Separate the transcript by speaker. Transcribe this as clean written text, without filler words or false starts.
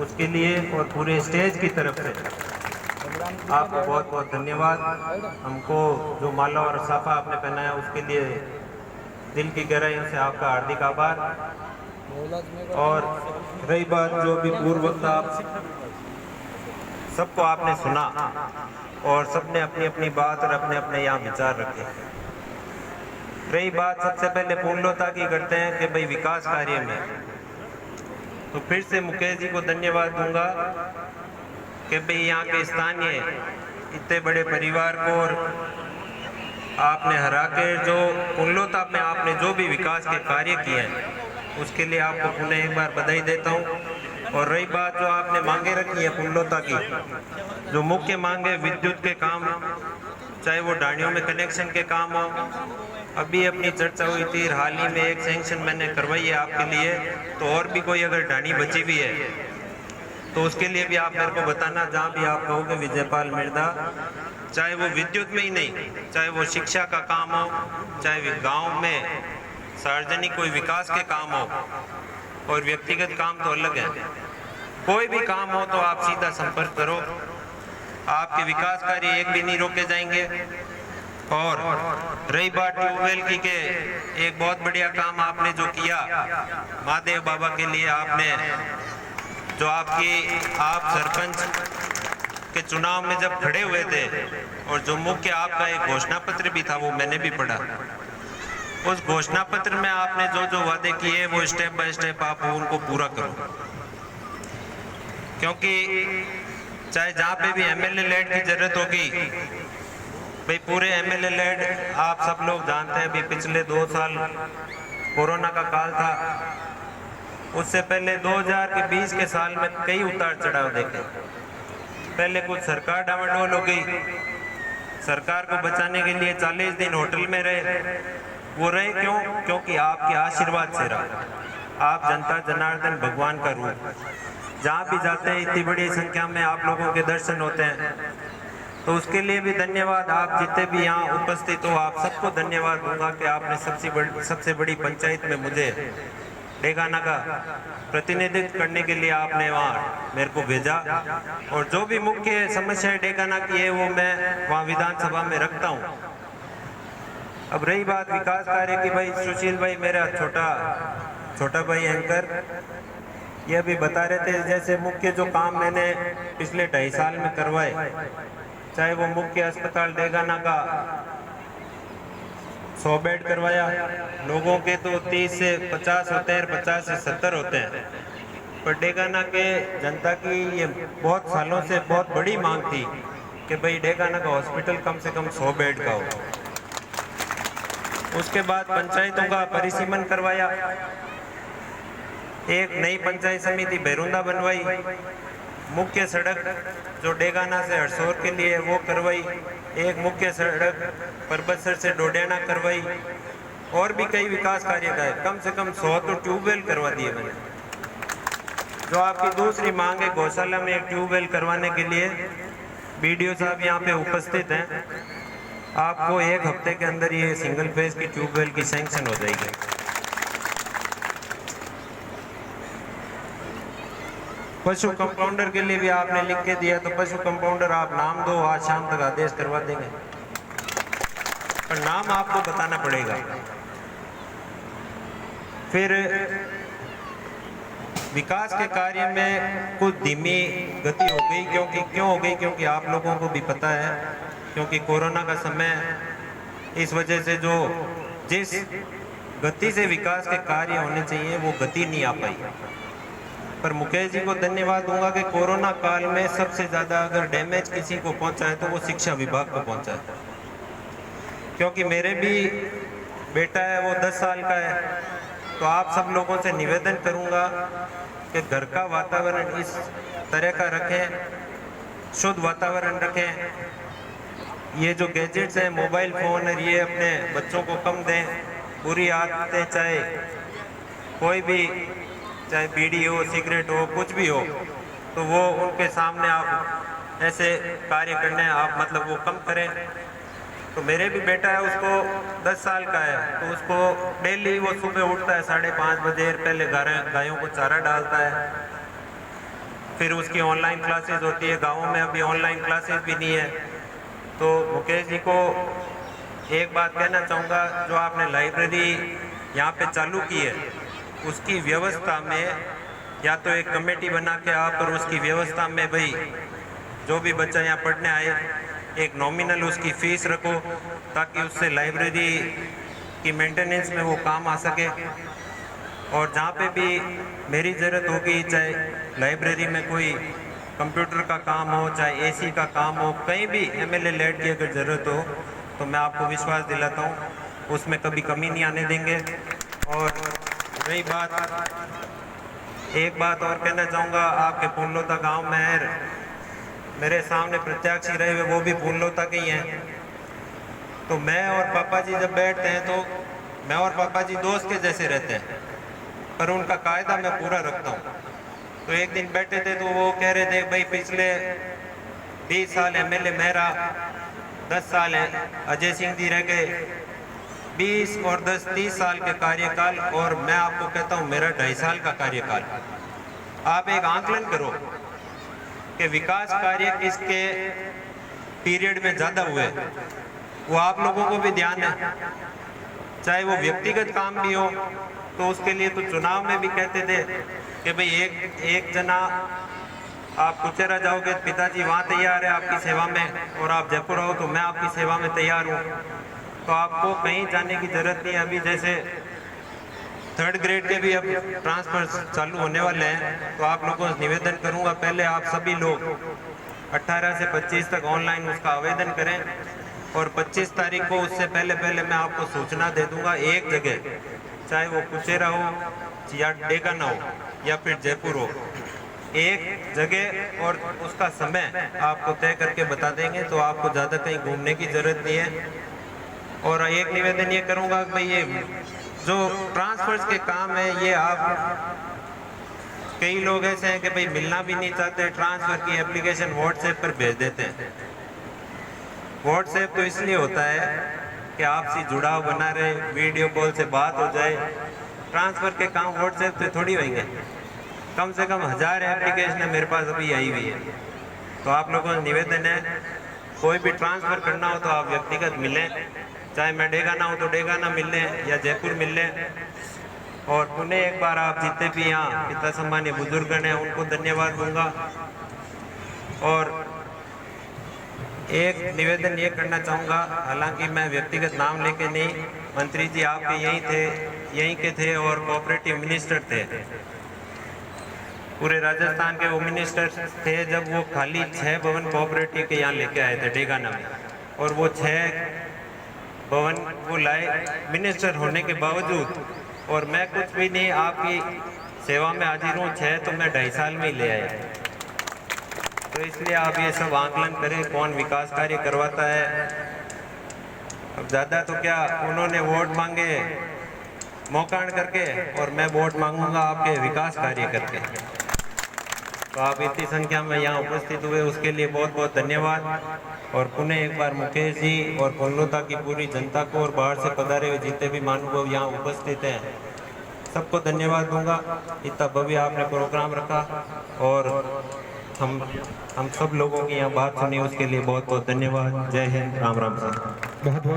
Speaker 1: उसके लिए और पूरे स्टेज की तरफ से आपको बहुत बहुत धन्यवाद। हमको जो माला और साफा आपने पहनाया उसके लिए दिल की गहराइयों से आपका हार्दिक आभार। और रही बात जो भी पूर्व वक्ता आप सबको आपने सुना और सबने अपनी अपनी बात और अपने अपने यहाँ विचार रखे। रही बात सबसे पहले पूर्णता की करते हैं कि भाई विकास कार्य में, तो फिर से मुकेश जी को धन्यवाद दूंगा कि भाई यहाँ के स्थानीय इतने बड़े परिवार को और आपने हरा के जो पूर्णता में आपने जो भी विकास के कार्य किए हैं उसके लिए आपको पुनः एक बार बधाई देता हूँ। और रही बात जो आपने मांगे रखी है पूर्णता की, जो मुख्य मांगे विद्युत के काम, चाहे वो डाणियों में कनेक्शन के काम हो, अभी अपनी चर्चा हुई थी, हाल ही में एक सैंक्शन मैंने करवाई है आपके लिए, तो और भी कोई अगर डाणी बची हुई है तो उसके लिए भी आप मेरे को बताना, जहाँ भी आप कहोगे विजयपाल मिर्दा, चाहे वो विद्युत में ही नहीं, चाहे वो शिक्षा का काम हो, चाहे गांव में सार्वजनिक कोई विकास के काम हो, और व्यक्तिगत काम तो अलग है, कोई भी काम हो तो आप सीधा संपर्क करो, आपके विकास कार्य एक भी नहीं रोके जाएंगे। और रही बात ट्यूबवेल की के एक बहुत बढ़िया काम आपने जो किया महादेव बाबा के लिए, आपने जो आप सरपंच के चुनाव में जब खड़े हुए थे और जो मुख्य आपका एक घोषणा पत्र भी था वो मैंने भी पढ़ा, उस घोषणा पत्र में आपने जो जो वादे किए वो स्टेप बाय स्टेप आप उनको पूरा करो, क्योंकि चाहे जहाँ पे भी एमएलए लेड की जरूरत होगी, भाई पूरे एमएलए लेड आप सब लोग जानते हैं, भी पिछले 2 साल कोरोना का काल था, उससे पहले 2020 के साल में कई उतार चढ़ाव देखे। पहले कुछ सरकार डामाडोल हो गई, सरकार को बचाने के लिए 40 दिन होटल में रहे, वो रहे क्यों? क्योंकि आपके आशीर्वाद से रहा। आप जनता जनार्दन भगवान का रूप, जहाँ भी जाते हैं इतनी बड़ी संख्या में आप लोगों के दर्शन होते हैं, तो उसके लिए भी धन्यवाद। आप जितने भी यहाँ उपस्थित हो आप सबको धन्यवाद दूंगा कि आपने सबसे बड़ी पंचायत में मुझे डेगाना का प्रतिनिधित्व करने के लिए आपने वहाँ मेरे को भेजा, और जो भी मुख्य समस्याएं डेगाना की है वो मैं वहाँ विधानसभा में रखता हूँ। अब रही बात विकास कार्य की, भाई सुशील भाई मेरा छोटा भाई एंकर ये भी बता रहे थे, जैसे मुख्य जो काम मैंने पिछले 2.5 साल में करवाए, चाहे वो मुख्य अस्पताल डेगाना का 100 बेड करवाया, लोगों के तो 30 से 50 होते हैं, 50 से 70 होते हैं, पर डेगाना के जनता की ये बहुत सालों से बहुत बड़ी मांग थी कि भाई डेगाना का हॉस्पिटल कम से कम 100 बेड का हो। उसके बाद पंचायतों का परिसीमन करवाया, एक नई पंचायत समिति भैरुंदा बनवाई, मुख्य सड़क जो डेगाना से हरसौर के लिए वो करवाई, एक मुख्य सड़क परबतसर से डोडेना करवाई, और भी कई विकास कार्य का है, कम से कम 100 तो ट्यूबवेल करवा दिए मैंने। जो आपकी दूसरी मांग है गौशाला में एक ट्यूबवेल करवाने के लिए, बीडीओ साहब यहाँ पे उपस्थित हैं, आपको 1 हफ्ते के अंदर ये सिंगल फेज की ट्यूबवेल की सैंक्शन हो जाएगी। पशु कंपाउंडर के लिए भी आपने लिख के दिया, तो पशु कंपाउंडर आप नाम दो, आज शाम तक आदेश करवा देंगे, पर नाम आपको बताना पड़ेगा। फिर विकास के कार्य में कुछ धीमी गति हो गई, क्यों हो गई? क्योंकि आप लोगों को भी पता है, क्योंकि कोरोना का समय, इस वजह से जो जिस गति से विकास के कार्य होने चाहिए वो गति नहीं आ पाई। पर मुकेश जी को धन्यवाद दूंगा कि कोरोना काल में सबसे ज़्यादा अगर डैमेज किसी को पहुंचा है तो वो शिक्षा विभाग को पहुंचा है, क्योंकि मेरे भी बेटा है वो 10 साल का है, तो आप सब लोगों से निवेदन करूंगा कि घर का वातावरण इस तरह का रखें, शुद्ध वातावरण रखें। ये जो गैजेट्स हैं, मोबाइल फ़ोन और ये अपने बच्चों को कम दें, बुरी आदतें, चाहे कोई भी, चाहे बीड़ी हो, सिगरेट हो, कुछ भी हो, तो वो उनके सामने आप ऐसे कार्य करने आप मतलब वो कम करें। तो मेरे भी बेटा है, उसको 10 साल का है, तो उसको डेली वो सुबह उठता है 5:30 बजे, पहले गायों को चारा डालता है, फिर उसकी ऑनलाइन क्लासेस होती है। गाँव में अभी ऑनलाइन क्लासेस भी नहीं है। तो मुकेश जी को एक बात कहना चाहूँगा, जो आपने लाइब्रेरी यहाँ पे चालू की है उसकी व्यवस्था में या तो एक कमेटी बना के आप और उसकी व्यवस्था में भाई जो भी बच्चा यहाँ पढ़ने आए एक नॉमिनल उसकी फ़ीस रखो, ताकि उससे लाइब्रेरी की मेंटेनेंस में वो काम आ सके। और जहाँ पे भी मेरी ज़रूरत होगी, चाहे लाइब्रेरी में कोई कंप्यूटर का काम हो, चाहे एसी का काम हो, कहीं भी एमएलए लेड की अगर ज़रूरत हो तो मैं आपको विश्वास दिलाता हूँ उसमें कभी कमी नहीं आने देंगे। और रही बात, एक बात और कहना चाहूँगा, आपके फूलोता गांव में मेरे सामने प्रत्याशी रहे हुए वो भी फूलोता के ही हैं। तो मैं और पापा जी जब बैठते हैं तो मैं और पापा जी दोस्त के जैसे रहते हैं, पर उनका कायदा मैं पूरा रखता हूँ। तो एक दिन बैठे थे तो वो कह रहे थे भाई पिछले 20 साल एमएलए मेरा, 10 साल है अजय सिंह जी रह गए, 20 और 10 30 साल के कार्यकाल, और मैं आपको कहता हूँ मेरा 2.5 साल का कार्यकाल। आप एक आंकलन करो कि विकास कार्य किसके पीरियड में ज़्यादा हुए, वो आप लोगों को भी ध्यान है। चाहे वो व्यक्तिगत काम भी हो तो उसके लिए तो चुनाव में भी कहते थे कि भाई एक जना आप कुचेरा जाओगे, पिताजी वहाँ तैयार है आपकी सेवा में, और आप जयपुर आओ तो मैं आपकी सेवा में तैयार हूँ। तो आपको कहीं जाने की ज़रूरत नहीं है। अभी जैसे 3rd ग्रेड के भी अब ट्रांसफर चालू होने वाले हैं, तो आप लोगों से निवेदन करूँगा पहले आप सभी लोग 18 से 25 तक ऑनलाइन उसका आवेदन करें, और 25 तारीख को उससे पहले मैं आपको सूचना दे दूँगा एक जगह, चाहे वो कुचेरा हो या डेगाना हो या फिर जयपुर हो, एक जगह और उसका समय आपको तय करके बता देंगे, तो आपको ज़्यादा कहीं घूमने की ज़रूरत नहीं है। और एक निवेदन ये करूँगा कि भाई ये जो ट्रांसफर्स के काम है, ये आप कई लोग ऐसे हैं कि भाई मिलना भी नहीं चाहते, ट्रांसफ़र की एप्लीकेशन व्हाट्सएप पर भेज देते हैं। व्हाट्सएप तो इसलिए होता है कि आपसी जुड़ाव बना रहे, वीडियो कॉल से बात हो जाए। ट्रांसफ़र के काम व्हाट्सएप से थोड़ी होंगे। कम से कम 1000 एप्लीकेशन मेरे पास अभी आई हुई है। तो आप लोगों से निवेदन है, कोई भी ट्रांसफ़र करना हो तो आप व्यक्तिगत मिलें, चाहे मैं डेगाना हो तो डेगाना मिल लें या जयपुर मिल लें। और पुणे एक बार आप जितने भी यहाँ पिता सम्मान्य बुजुर्गण हैं उनको धन्यवाद दूंगा। और एक निवेदन ये करना चाहूँगा, हालांकि मैं व्यक्तिगत नाम लेके नहीं, मंत्री जी आपके यहीं के थे और कोऑपरेटिव मिनिस्टर थे, पूरे राजस्थान के वो मिनिस्टर थे जब वो खाली 6 भवन कोऑपरेटिव के यहाँ लेके आए थे डेगाना में, और वो 6 भवन वो लाए मिनिस्टर होने के बावजूद। और मैं कुछ भी नहीं, आपकी सेवा में हाजिर हूँ, 6 तो मैं 2.5 साल में ही ले आया। तो इसलिए आप ये सब आकलन करें कौन विकास कार्य करवाता है। अब ज़्यादा तो क्या, उन्होंने वोट मांगे मौकाण करके, और मैं वोट मांगूंगा आपके विकास कार्य करके। तो आप इतनी संख्या में यहाँ उपस्थित हुए उसके लिए बहुत बहुत धन्यवाद। और पुनः एक बार मुकेश जी और फूलोता की पूरी जनता को और बाहर से पधारे हुए जितने भी महानुभाव यहाँ उपस्थित हैं सबको धन्यवाद दूंगा। इतना भव्य आपने प्रोग्राम रखा और हम सब लोगों की यहाँ बात सुनी, उसके लिए बहुत बहुत धन्यवाद। जय हिंद, राम राम। सर।